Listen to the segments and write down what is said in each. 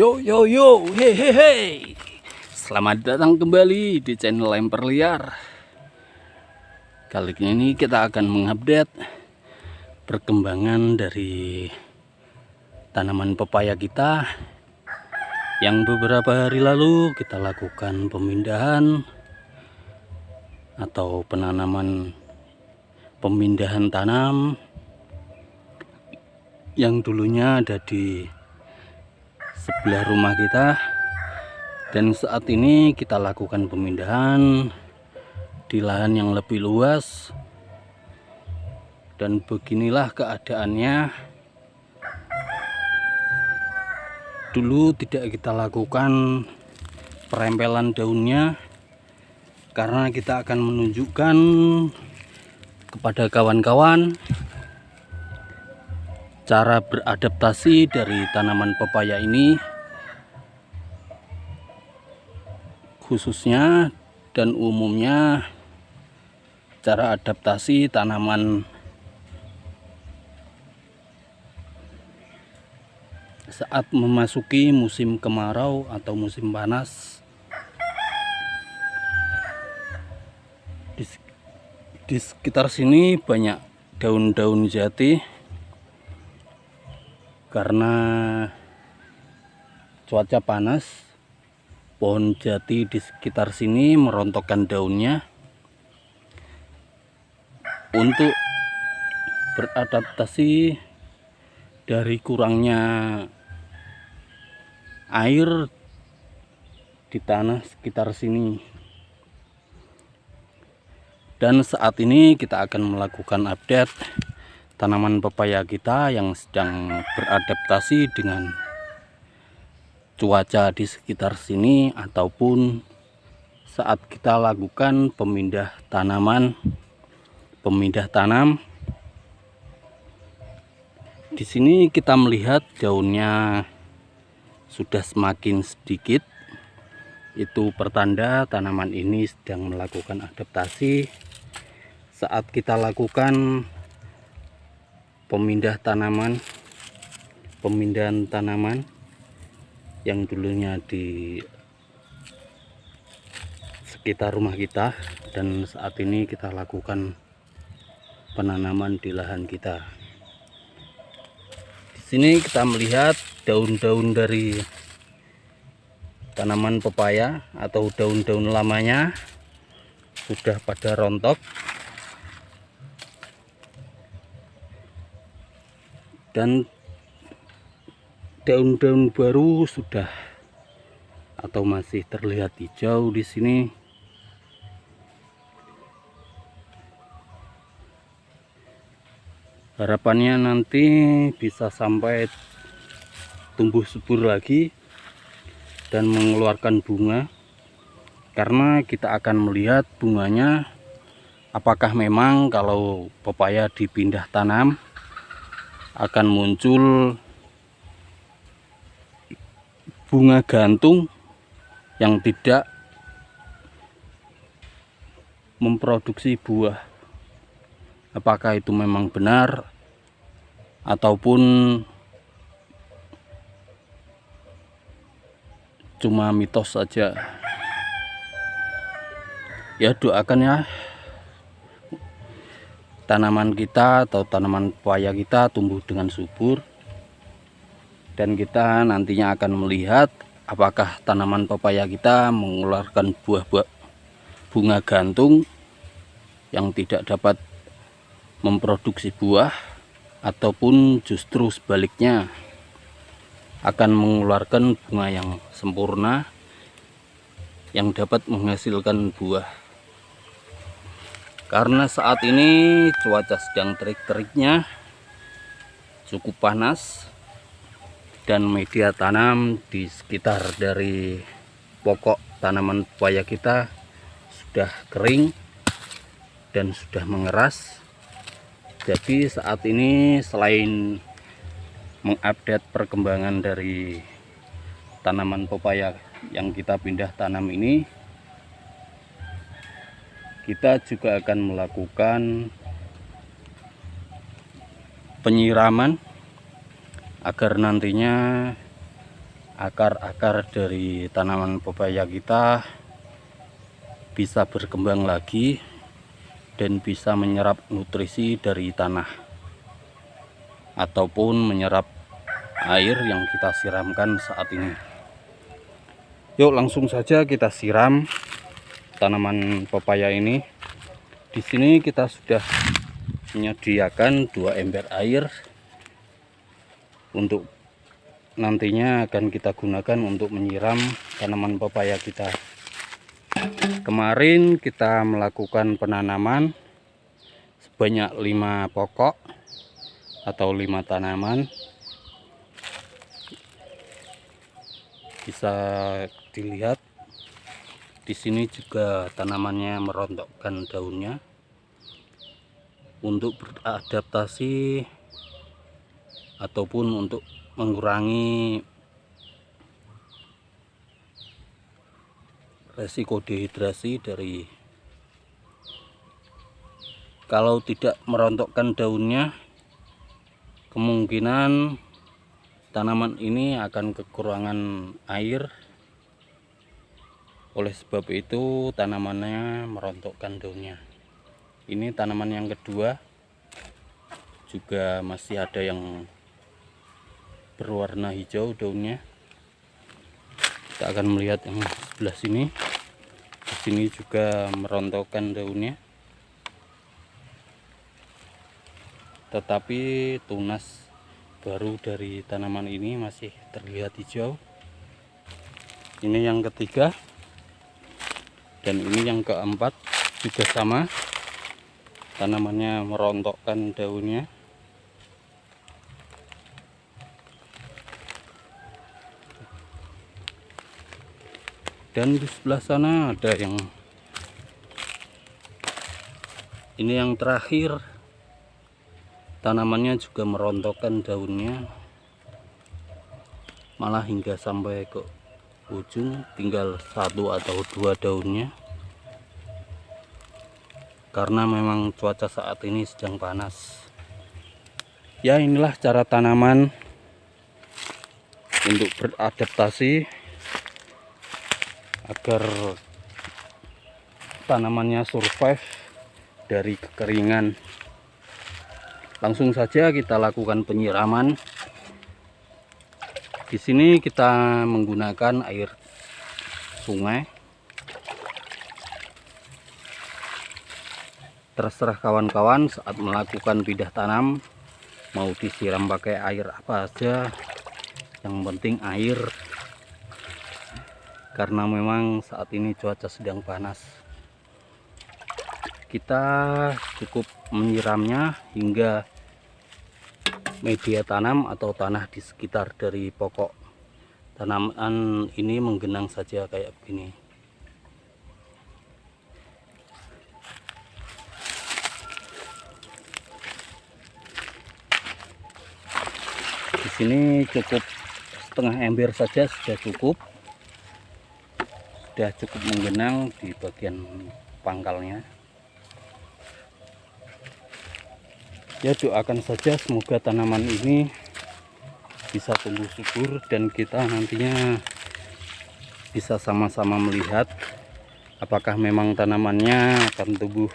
Yo yo yo, hehehe. Selamat datang kembali di channel Lemper Liar. Kali ini kita akan mengupdate perkembangan dari tanaman pepaya kita yang beberapa hari lalu kita lakukan pemindahan atau pemindahan tanam yang dulunya ada di sebelah rumah kita, dan saat ini kita lakukan pemindahan di lahan yang lebih luas. Dan beginilah keadaannya. Dulu tidak kita lakukan perempelan daunnya karena kita akan menunjukkan kepada kawan-kawan cara beradaptasi dari tanaman pepaya ini, khususnya dan umumnya cara adaptasi tanaman saat memasuki musim kemarau atau musim panas. Di sekitar sini banyak daun-daun jati karena cuaca panas. Pohon jati di sekitar sini merontokkan daunnya. Untuk beradaptasi dari kurangnya air di tanah sekitar sini. Dan saat ini kita akan melakukan update tanaman pepaya kita yang sedang beradaptasi dengan cuaca di sekitar sini ataupun saat kita lakukan pemindah tanam. Di sini kita melihat daunnya sudah semakin sedikit. Itu pertanda tanaman ini sedang melakukan adaptasi. Saat kita lakukan pemindahan tanaman yang dulunya di sekitar rumah kita, dan saat ini kita lakukan penanaman di lahan kita. Di sini kita melihat daun-daun dari tanaman pepaya atau daun-daun lamanya sudah pada rontok, dan daun-daun baru sudah atau masih terlihat hijau di sini. Harapannya nanti bisa sampai tumbuh subur lagi dan mengeluarkan bunga, karena kita akan melihat bunganya apakah memang kalau pepaya dipindah tanam akan muncul bunga gantung yang tidak memproduksi buah. Apakah itu memang benar ataupun cuma mitos saja? Ya, doakan ya tanaman kita atau tanaman pepaya kita tumbuh dengan subur, dan kita nantinya akan melihat apakah tanaman pepaya kita mengeluarkan buah-buah bunga gantung yang tidak dapat memproduksi buah, ataupun justru sebaliknya akan mengeluarkan bunga yang sempurna yang dapat menghasilkan buah. Karena saat ini cuaca sedang terik-teriknya, cukup panas, dan media tanam di sekitar dari pokok tanaman pepaya kita sudah kering dan sudah mengeras. Jadi saat ini selain mengupdate perkembangan dari tanaman pepaya yang kita pindah tanam ini, kita juga akan melakukan penyiraman agar nantinya akar-akar dari tanaman pepaya kita bisa berkembang lagi dan bisa menyerap nutrisi dari tanah ataupun menyerap air yang kita siramkan saat ini. Yuk langsung saja kita siram tanaman pepaya ini. Di sini kita sudah menyediakan 2 ember air untuk nantinya akan kita gunakan untuk menyiram tanaman pepaya kita. Kemarin kita melakukan penanaman sebanyak 5 pokok atau 5 tanaman. Bisa dilihat di sini juga tanamannya merontokkan daunnya untuk beradaptasi ataupun untuk mengurangi resiko dehidrasi dari kalau tidak merontokkan daunnya, kemungkinan tanaman ini akan kekurangan air. Oleh sebab itu tanamannya merontokkan daunnya. Ini tanaman yang kedua, juga masih ada yang berwarna hijau daunnya. Kita akan melihat yang sebelah sini. Di sini juga merontokkan daunnya. Tetapi tunas baru dari tanaman ini masih terlihat hijau. Ini yang ketiga. Dan ini yang keempat juga sama. Tanamannya merontokkan daunnya. Dan di sebelah sana ada yang ini yang terakhir, tanamannya juga merontokkan daunnya, malah hingga sampai ke ujung tinggal 1 atau 2 daunnya, karena memang cuaca saat ini sedang panas. Ya, inilah cara tanaman untuk beradaptasi agar tanamannya survive dari kekeringan. Langsung saja kita lakukan penyiraman. Di sini kita menggunakan air sungai. Terserah kawan-kawan saat melakukan pindah tanam mau disiram pakai air apa aja, yang penting air. Karena memang saat ini cuaca sedang panas, kita cukup menyiramnya hingga media tanam atau tanah di sekitar dari pokok tanaman ini menggenang saja kayak begini. Di sini cukup setengah ember saja sudah cukup. Sudah cukup menggenang di bagian pangkalnya. Ya, doakan saja semoga tanaman ini bisa tumbuh subur dan kita nantinya bisa sama-sama melihat apakah memang tanamannya akan tumbuh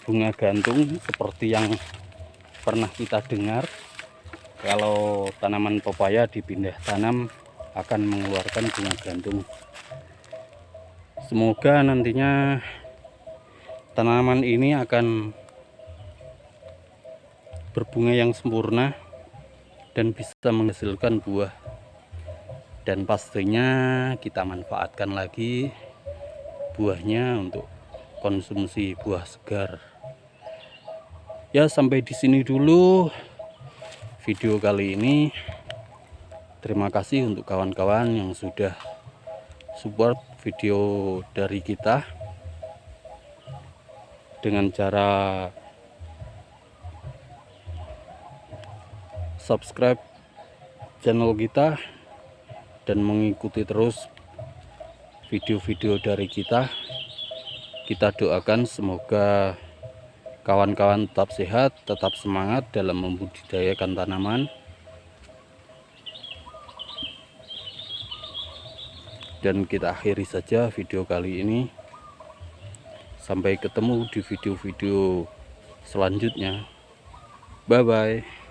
bunga gantung seperti yang pernah kita dengar. Kalau tanaman pepaya dipindah tanam akan mengeluarkan bunga gantung. Semoga nantinya tanaman ini akan berbunga yang sempurna dan bisa menghasilkan buah, dan pastinya kita manfaatkan lagi buahnya untuk konsumsi buah segar. Ya, sampai di sini dulu video kali ini. Terima kasih untuk kawan-kawan yang sudah support video dari kita dengan cara subscribe channel kita dan mengikuti terus video-video dari kita. Kita doakan semoga kawan-kawan tetap sehat, tetap semangat dalam membudidayakan tanaman. Dan kita akhiri saja video kali ini. Sampai ketemu di video-video selanjutnya. Bye bye.